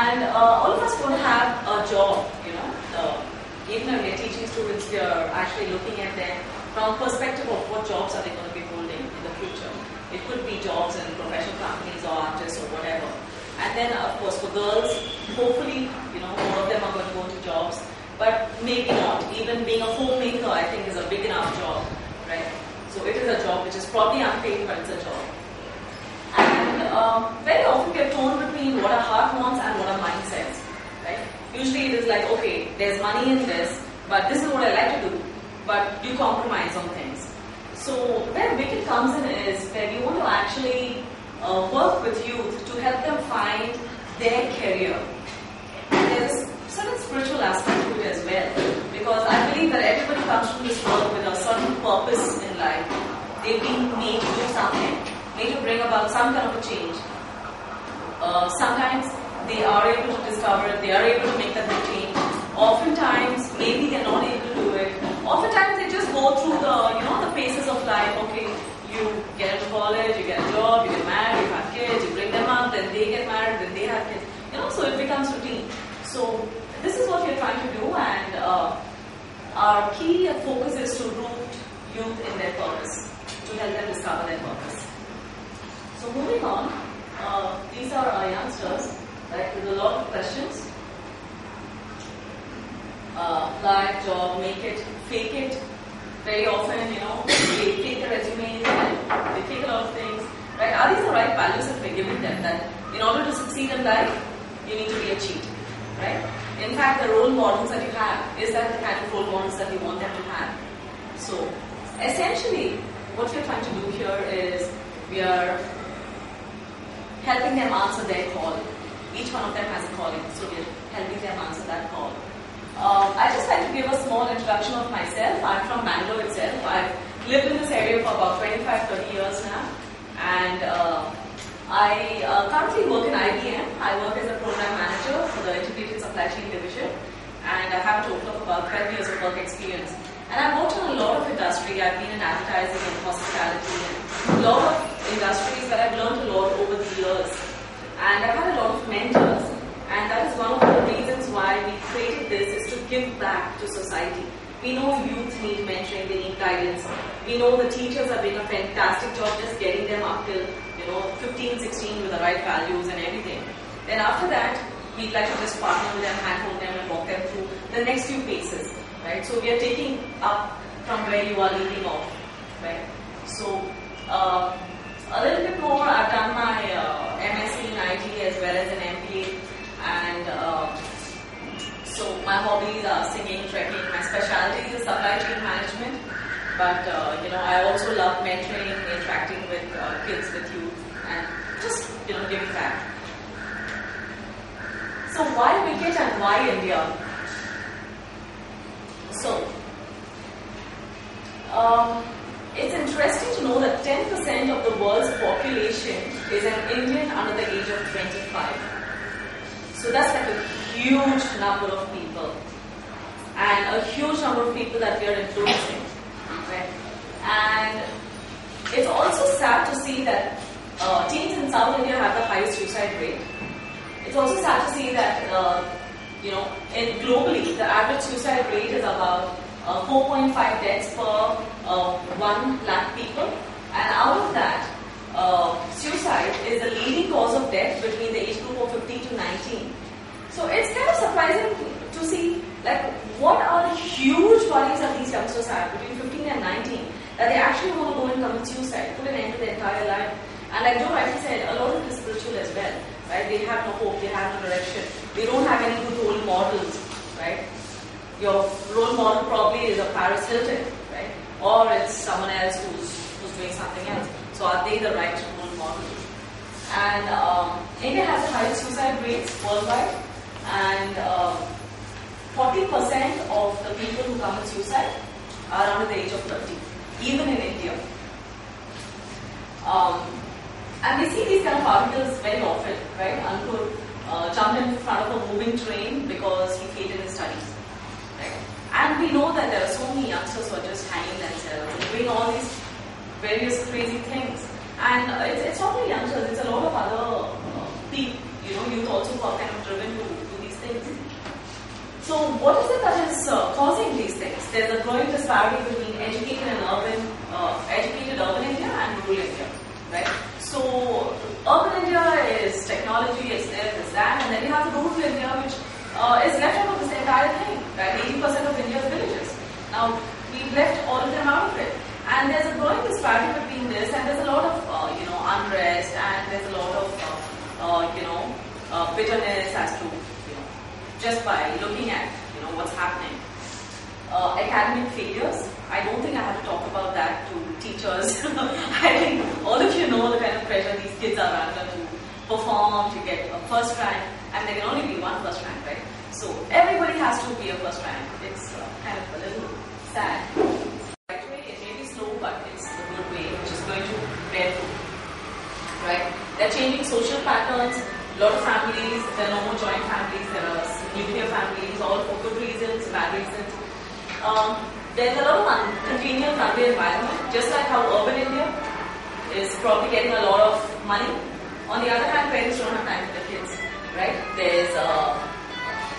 And all of us want to have a job, even when we are teaching students, we are actually looking at them from the perspective of what jobs are they going to be holding in the future. It could be jobs in professional companies or artists or whatever. And then, of course, for girls, hopefully, more of them are going to go into jobs, but maybe not. Even being a homemaker, I think, is a big enough job, right? So it is a job which is probably unpaid, but it's a job. And very often we are torn between what our heart wants and what our mind says, right? Usually it is like, okay, there's money in this, but this is what I like to do, but you compromise on things. So where Wicked comes in is where we want to actually work with youth to help them find their career. There's a certain spiritual aspect to it as well, because I believe that everybody comes from this world with a certain purpose in life. They've been made to do something, made to bring about some kind of a change. Sometimes they are able to discover it, they are able to make that change. Oftentimes, maybe they're not able to do it. Oftentimes, they just go through the phases of life. Okay, you get into college, you get a job, you get married, you have kids, you bring them up, then they get married, then they have kids. So it becomes routine. So this is what we're trying to do, and our key focus is to root youth in their purpose, to help them discover their purpose. So moving on, these are our youngsters, right, with a lot of questions. Apply, job, make it, fake it. Very often, they take the resumes and they take a lot of things. Right? Are these the right values that we're giving them? That in order to succeed in life, you need to be a cheat. Right? In fact, the role models that you have, is that the kind of role models that you want them to have? So, essentially, what we're trying to do here is we are helping them answer their call. Each one of them has a calling, so we're helping them answer that call. I'd just like to give a small introduction of myself. I'm from Bangalore itself. I've lived in this area for about 25-30 years now. And I currently work in IBM. I work as a program manager for the Integrated Supply Chain Division. And I have a total of about 12 years of work experience. And I've worked in a lot of industry. I've been in advertising and hospitality and a lot of industries that I've learned a lot over the years. And I've had a lot of mentors. And that is one of the reasons why we created this, is to give back to society. We know youth need mentoring, they need guidance. We know the teachers are doing a fantastic job just getting them up till 15, 16 with the right values and everything. Then after that, we'd like to just partner with them, handhold them and walk them through the next few phases. Right? So we are taking up from where you are leaving off. Right? So a little bit more, I've done my MSc in IT as well as an MBA. And so my hobbies are singing, trekking. My specialty is supply chain management. But I also love mentoring, interacting with kids, with youth, and just giving back. So why Wicked and why India? So it's interesting to know that 10% of the world's population is an Indian under the age of 25. So that's like a huge number of people, and a huge number of people that we are influencing, right? And it's also sad to see that teens in South India have the highest suicide rate. It's also sad to see that globally the average suicide rate is about 4.5 deaths per 1 lakh people, and out of that, suicide is the leading cause of death between the age group of 15 to 19. So it's kind of surprising to see what are the huge worries that these youngsters have between 15 and 19, that they actually want to go and commit suicide, put an end to their entire life. And like Joe rightly said, a lot of it is spiritual as well. Right? They have no hope, they have no direction, they don't have any good role models. Right? Your role model probably is a Paris Hilton, right? Or it's someone else who's doing something else. So are they the right role model? And India has the highest suicide rates worldwide, and 40% of the people who commit suicide are under the age of 30, even in India. And we see these kind of articles very often, right? Ankur jumped in front of a moving train because he failed in his studies. Right? And we know that there are so many youngsters who are just hanging themselves and doing all these various crazy things. And it's not only youngsters, it's a lot of other people, youth also who are kind of driven to growing disparity between educated urban India and rural India, right? So urban India is technology, it's this, it's that, and then you have the rural India, which is left out of this entire thing, right? 80% of India's villages. Now we've left all of them out of it, and there's a growing disparity between this, and there's a lot of unrest, and there's a lot of bitterness as to just by looking at what's happening. Academic failures. I don't think I have to talk about that to teachers. I think all of you know the kind of pressure these kids are under to perform, to get a first rank, and there can only be one first rank, right? So everybody has to be a first rank. It's kind of a little sad. Right way, it may be slow, but it's a good way, which is going to bear fruit, right? They're changing social patterns. A lot of families, there are no more joint families, there are nuclear families, all for good reasons, bad reasons. There's a lot of congenial family environment, just like how urban India is probably getting a lot of money. On the other hand, parents don't have time for their kids, right? There's,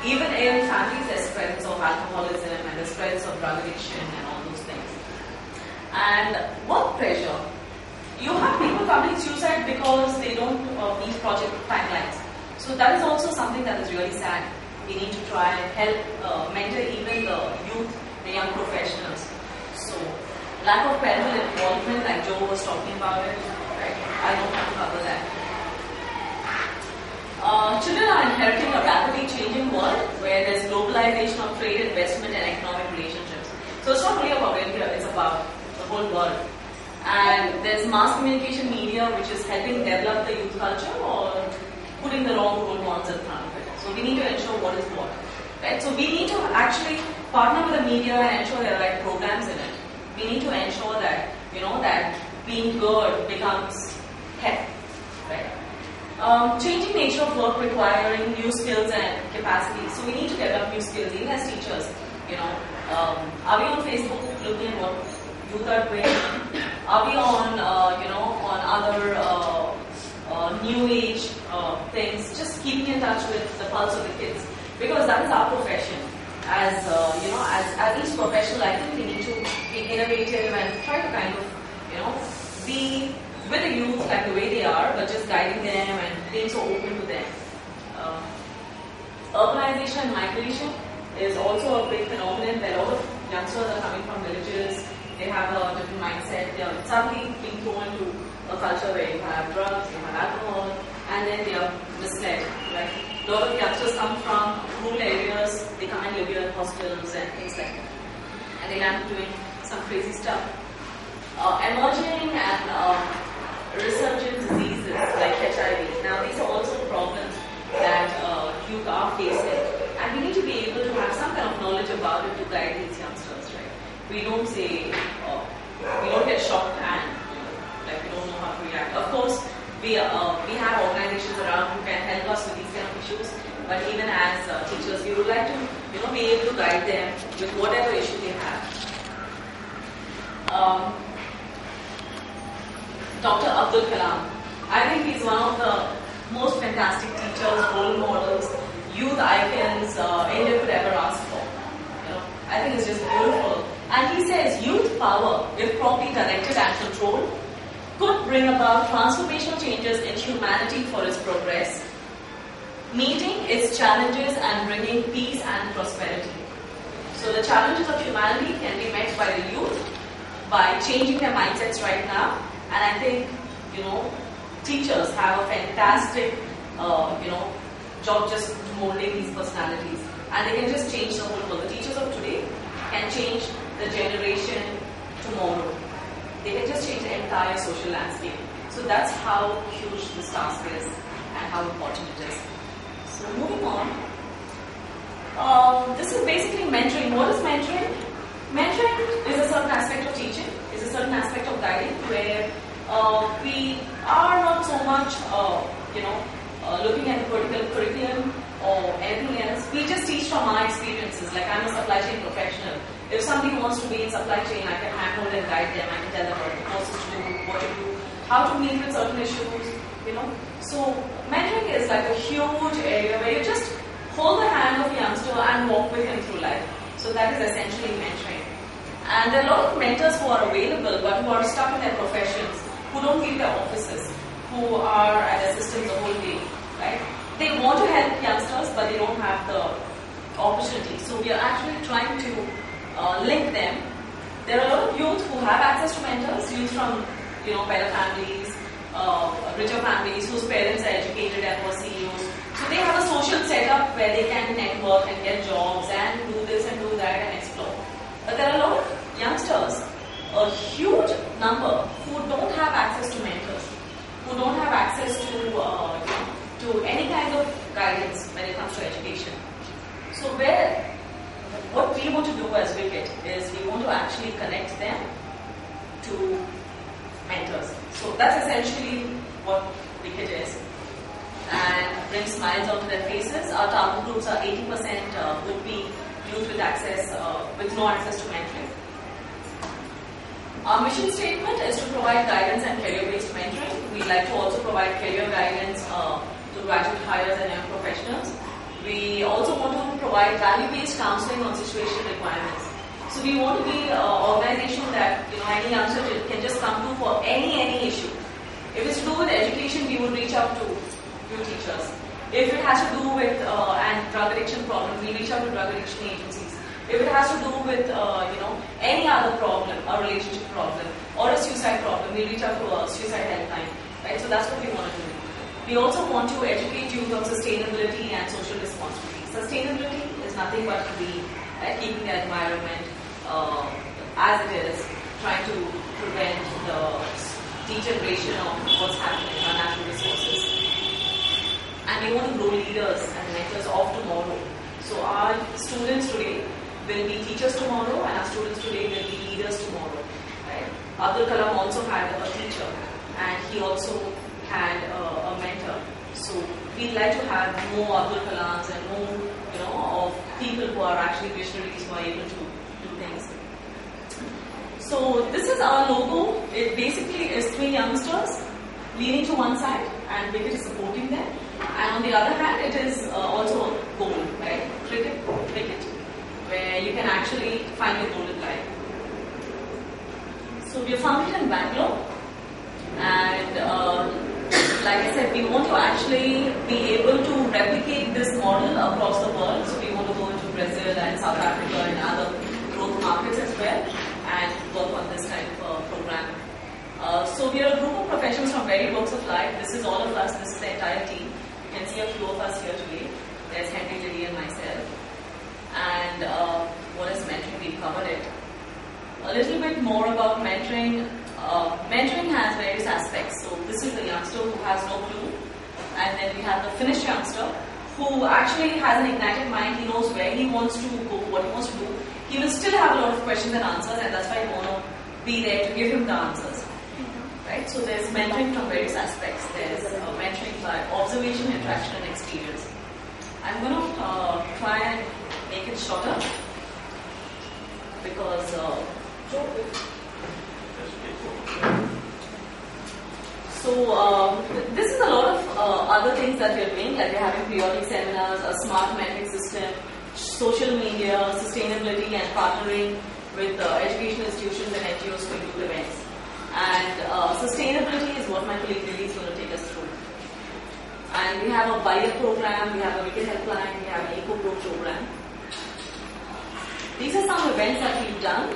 even in families, there's presence of alcoholism and there's presence of drug addiction and all those things. And work pressure. You have people committing suicide because they don't meet project timelines. So that is also something that is really sad. We need to try and help mentor even the youth, the young professionals. So lack of parental involvement, like Joe was talking about it, right? I don't have to cover that. Children are inheriting a rapidly changing world where there's globalization of trade, investment, and economic relationships. So it's not really about India, it's about the whole world. And there's mass communication media which is helping develop the youth culture or putting the wrong role models in front of it. So we need to ensure what is what. Right? So we need to actually partner with the media and ensure there are right programs in it. We need to ensure that, that being good becomes hip. Right? Changing nature of work requiring new skills and capacities. So we need to develop new skills, even as teachers. Are we on Facebook looking at what youth are doing? Are we on, on other new age things? Just keeping in touch with the pulse of the kids, because that is our profession. As each professional, I think we need to be innovative and try to kind of, be with the youth like the way they are, but just guiding them and being so open to them. Urbanization and migration is also a big phenomenon where a lot of youngsters are coming from villages. They have a different mindset. They are suddenly being thrown into a culture where you have drugs, you have alcohol, and then they are misled. Right? A lot of youngsters come from rural areas. They come and live here in hostels and things like that, and they land up doing some crazy stuff. Emerging and resurgent diseases like HIV. Now these are also problems that youth are facing, and we need to be able to have some kind of knowledge about it to guide these youngsters. Right? We don't say, we don't get shocked and we don't know how to react. Of course, we have organizations around who can help us with these kind of issues, but even as teachers, we would like to be able to guide them with whatever issue they have. Dr. Abdul Kalam. I think he's one of the most fantastic teachers, role models, youth icons India could ever ask for. I think it's just beautiful. And he says youth power, if properly directed and controlled, could bring about transformational changes in humanity for its progress, meeting its challenges and bringing peace and prosperity. So the challenges of humanity can be met by the youth by changing their mindsets right now. And I think, teachers have a fantastic, job just molding these personalities. And they can just change the whole world. The teachers of today can change the generation tomorrow. They can just change the entire social landscape. So that's how huge this task is and how important it is. So moving on. This is basically mentoring. What is mentoring? Mentoring is a certain aspect of teaching, is a certain aspect of guiding where we are not so much, looking at a particular curriculum or anything else. We just teach from our experiences. Like I'm a supply chain professional. If somebody wants to be in supply chain, I can handhold and guide them. I can tell them what courses to do, what to do, how to meet with certain issues, So mentoring is like a huge area where you just hold the hand of a youngster and walk with him through life. So that is essentially mentoring. And there are a lot of mentors who are available but who are stuck in their professions, who don't leave their offices, who are at their systems the whole day, right? They want to help youngsters but they don't have the opportunity. So we are actually trying to link them. There are a lot of youth who have access to mentors, youth from better families, richer families whose parents are educated and were CEOs. So they have a social setup where they can network and get jobs and do this and do that and explore. But there are a lot of youngsters, a huge number, who don't have access to mentors, who don't have access to any kind of guidance when it comes to education. So what we want to do as Wicket is we want to actually connect them to mentors. So that's essentially what Wicket is, and bring smiles onto their faces. Our target groups are 80% would be youth with no access to mentoring. Our mission statement is to provide guidance and career-based mentoring. We'd like to also provide career guidance to graduate hires and young professionals. We also want to provide value-based counseling on situational requirements. So we want to be an organization that any youngster can just come to for any issue. If it's to do with education, we would reach out to few teachers. If it has to do with drug addiction problem, we reach out to drug addiction agencies. If it has to do with any other problem, a relationship problem, or a suicide problem, we reach out to a suicide helpline. Right? So that's what we want to do. We also want to educate youth on sustainability and social responsibility. Sustainability is nothing but keeping the environment as it is, trying to prevent the degeneration of what's happening in our natural resources. And we want to grow leaders and mentors of tomorrow. So our students today will be teachers tomorrow, and our students today will be leaders tomorrow. Right? Abdul Kalam also had a teacher, and he also had a mentor. So we'd like to have more Abdul Kalams and more, of people who are actually visionaries who are able to do things. So this is our logo. It basically is 3 youngsters leaning to one side, and Wicket is supporting them. And on the other hand, it is also a goal, right? Cricket, where you can actually find your golden line. So we are founded in Bangalore, and like I said, we want to actually be able to replicate this model across the world. So we want to go into Brazil and South Africa and other growth markets as well, and work on this kind of program. So we are a group of professionals from various walks of life. This is all of us. This is the entire team. You can see a few of us here today. There's Henry, Lily, and myself. And what is mentoring? We've covered it. A little bit more about mentoring. Mentoring has various aspects. So this is the youngster who has no clue, and then we have the finished youngster who actually has an ignited mind. He knows where he wants to go, what he wants to do. He will still have a lot of questions and answers, and that's why we want to be there to give him the answers. Right? So there's mentoring from various aspects. There's mentoring by observation, interaction, and experience. I'm going to try and make it shorter because this is a lot of other things that we're doing, like we're having periodic seminars, a smart mentoring system, social media, sustainability, and partnering with educational institutions and NGOs to do events. And sustainability is what my colleague Lily is going to take us through. And we have a buyer program, we have a Wicket helpline, we have an EcoPro program. These are some events that we've done.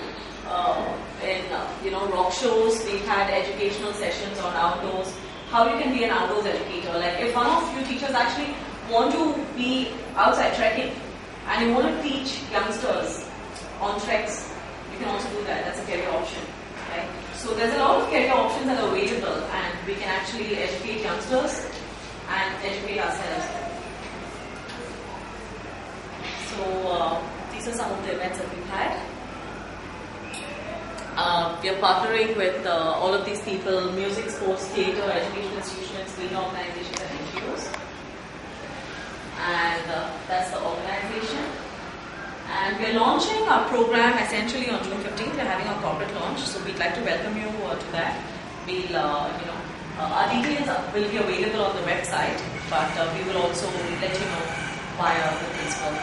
In rock shows, we've had educational sessions on outdoors, how you can be an outdoors educator. Like if one of you teachers actually want to be outside trekking and you want to teach youngsters on treks, you can also do that. That's a career option. Right? So there's a lot of career options that are available, and we can actually educate youngsters and educate ourselves. So these are some of the events that we've had. We are partnering with all of these people: music, sports, theatre, educational institutions, leading organizations, and NGOs. And that's the organization. And we're launching our program essentially on June 15th. We're having our corporate launch, so we'd like to welcome you to that. We'll, our details will be available on the website, but we will also let you know via the Facebook.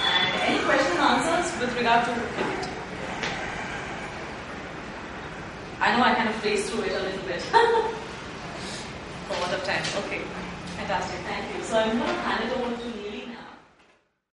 And any questions and answers, with regard to pivot. I know I kind of raced through it a little bit for want of time. Okay, fantastic. Thank you. So I'm going to hand it over to Neil.